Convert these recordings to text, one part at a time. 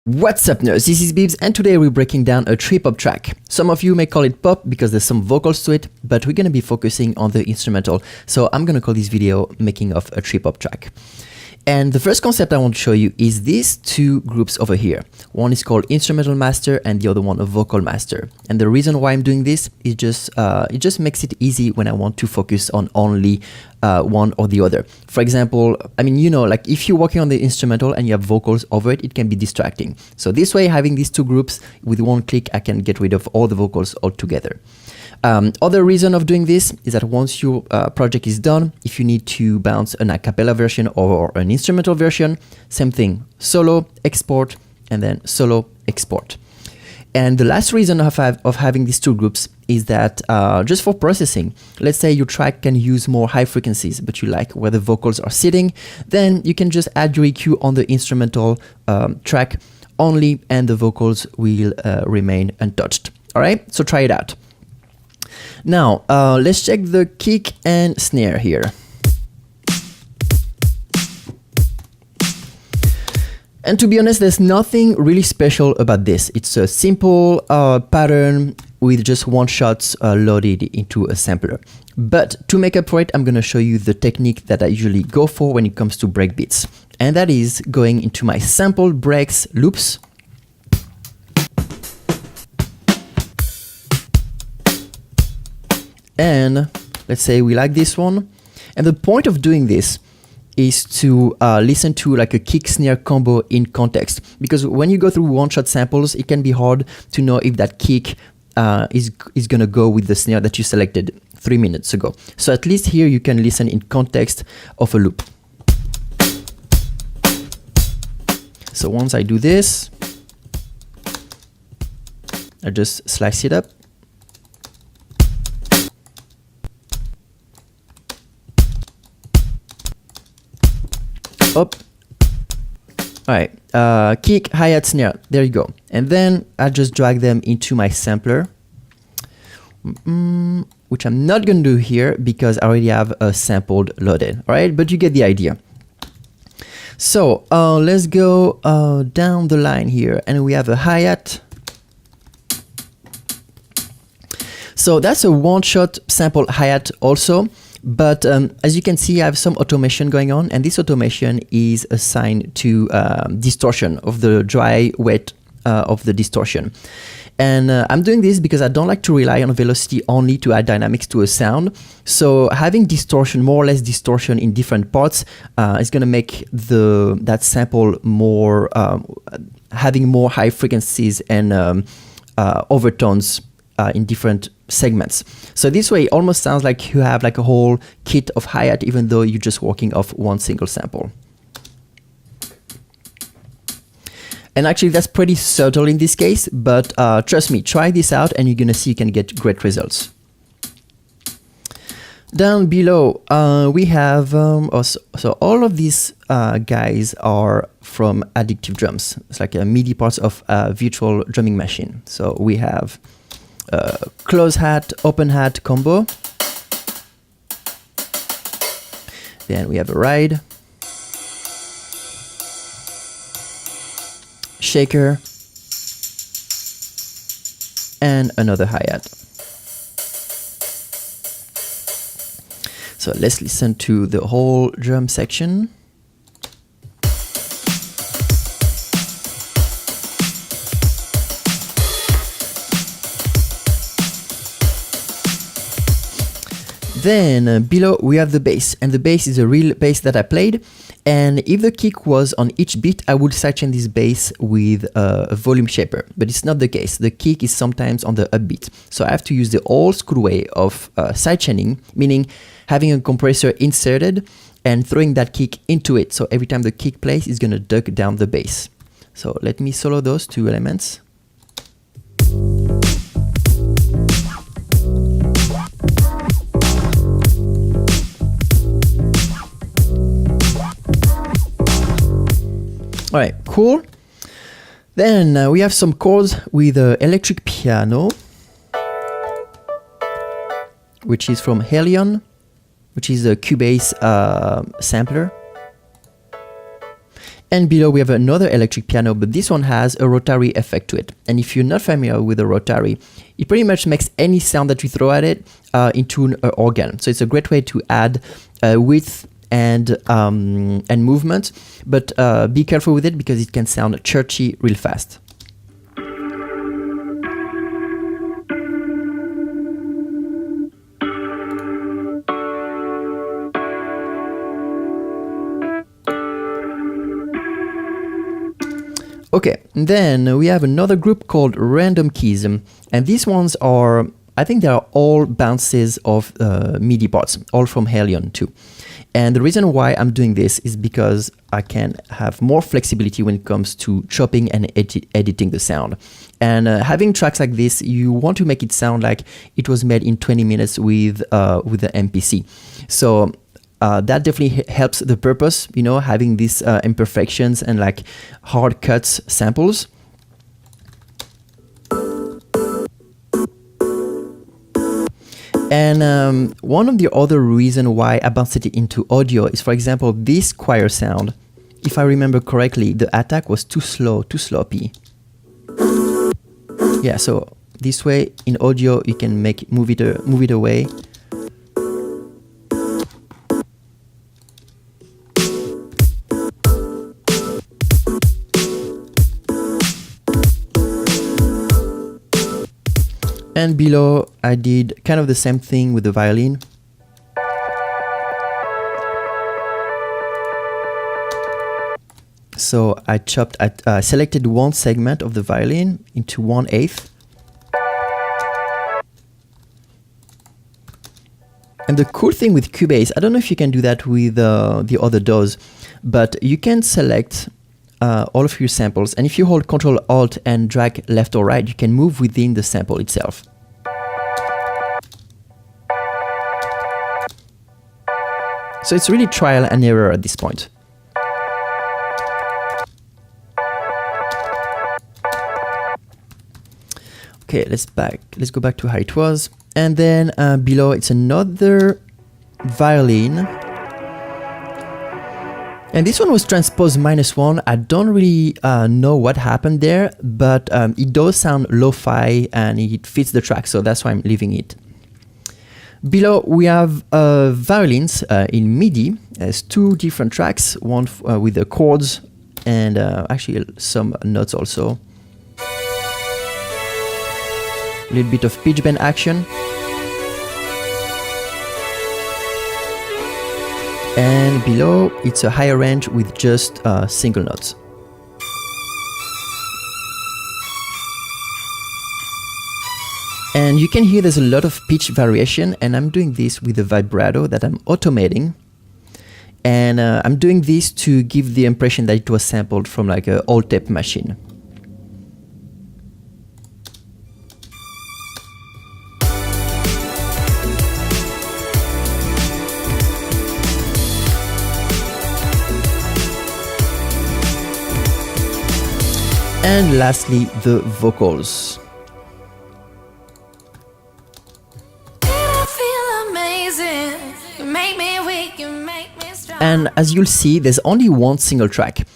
What's up nerds, this is Bibbs and today we're breaking down a trip-hop track. Some of you may call it pop because there's some vocals to it, but we're gonna be focusing on the instrumental, so I'm gonna call this video making of a trip-hop track. And the first concept I want to show you is these two groups over here. One is called instrumental master and the other one a vocal master. And the reason why I'm doing this is just it just makes it easy when I want to focus on only one or the other. For example, I mean, you know, like if you're working on the instrumental and you have vocals over it, it can be distracting. So this way, having these two groups with one click, I can get rid of all the vocals altogether. Other reason of doing this is that once your project is done, if you need to bounce an a cappella version or an instrumental version, same thing, solo, export, and then solo, export. And the last reason of having these two groups is that just for processing, let's say your track can use more high frequencies, but you like where the vocals are sitting, then you can just add your EQ on the instrumental track only and the vocals will remain untouched. All right, so try it out. Now, let's check the kick and snare here. And to be honest, there's nothing really special about this. It's a simple pattern with just one shot loaded into a sampler. But to make up for it, I'm going to show you the technique that I usually go for when it comes to breakbeats. And that is going into my sample breaks loops. And let's say we like this one. And the point of doing this is to listen to like a kick snare combo in context. Because when you go through one-shot samples, it can be hard to know if that kick is going to go with the snare that you selected 3 minutes ago. So at least here you can listen in context of a loop. So once I do this, I just slice it up. Up. All right, kick, hi-hat, snare, there you go. And then I just drag them into my sampler, which I'm not gonna do here because I already have a sampled loaded, all right? But you get the idea. So let's go down the line here and we have a hi-hat. So that's a one-shot sample hi-hat also. But as you can see, I have some automation going on, and this automation is assigned to distortion of the dry, wet of the distortion. And I'm doing this because I don't like to rely on velocity only to add dynamics to a sound. So having distortion, more or less distortion in different parts is going to make that sample more, having more high frequencies and overtones in different segments. So this way it almost sounds like you have like a whole kit of hi-hat even though you're just working off one single sample. And actually that's pretty subtle in this case, but trust me, try this out and you're gonna see you can get great results. Down below we have so all of these guys are from Addictive drums. It's like a MIDI parts of a virtual drumming machine. So we have close hat, open hat combo. Then we have a ride, shaker, and another hi-hat. So let's listen to the whole drum section. Then below we have the bass, and the bass is a real bass that I played. And if the kick was on each beat, I would sidechain this bass with a volume shaper, but it's not the case. The kick is sometimes on the upbeat, so I have to use the old school way of sidechaining, meaning having a compressor inserted and throwing that kick into it. So every time the kick plays, it's gonna duck down the bass. So let me solo those two elements. All right, cool. Then we have some chords with electric piano, which is from Helion, which is a Cubase sampler. And below we have another electric piano, but this one has a rotary effect to it. And if you're not familiar with a rotary, it pretty much makes any sound that you throw at it into an organ. So it's a great way to add width and movement, but be careful with it because it can sound churchy real fast. Okay, then we have another group called Randomkeesom, and these ones are, I think they are all bounces of MIDI parts, all from Hyatt too. And the reason why I'm doing this is because I can have more flexibility when it comes to chopping and editing the sound. And having tracks like this, you want to make it sound like it was made in 20 minutes with the MPC. So that definitely helps the purpose, you know, having these imperfections and like hard cuts samples. And one of the other reasons why I bounced it into audio is, for example, this choir sound. If I remember correctly, the attack was too slow, too sloppy. Yeah, so this way in audio you can move it away. And below, I did kind of the same thing with the violin. So I selected one segment of the violin into 1/8. And the cool thing with Cubase, I don't know if you can do that with the other DAWs, but you can select all of your samples, and if you hold Ctrl-Alt and drag left or right, you can move within the sample itself. So it's really trial and error at this point. Okay, let's go back to how it was. And then below it's another violin. And this one was transposed -1. I don't really know what happened there, but it does sound lo-fi and it fits the track, so that's why I'm leaving it. Below we have violins in MIDI. There's two different tracks, one with the chords and actually some notes also. A little bit of pitch bend action. And below, it's a higher range with just single notes. And you can hear there's a lot of pitch variation, and I'm doing this with a vibrato that I'm automating. And I'm doing this to give the impression that it was sampled from like an old tape machine. And lastly, the vocals. And as you'll see, there's only one single track.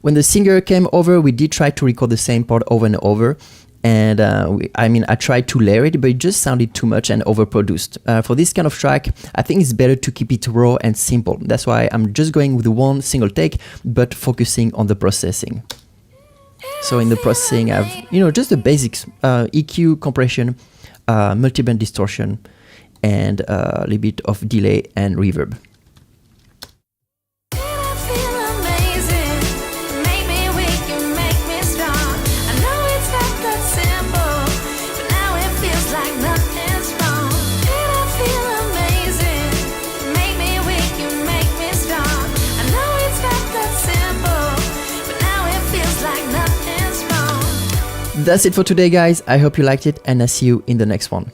When the singer came over, we did try to record the same part over and over. And I tried to layer it, but it just sounded too much and overproduced. For this kind of track, I think it's better to keep it raw and simple. That's why I'm just going with one single take, but focusing on the processing. So in the processing, I have, just the basics, EQ, compression, multiband distortion, and a little bit of delay and reverb. That's it for today, guys. I hope you liked it, and I'll see you in the next one.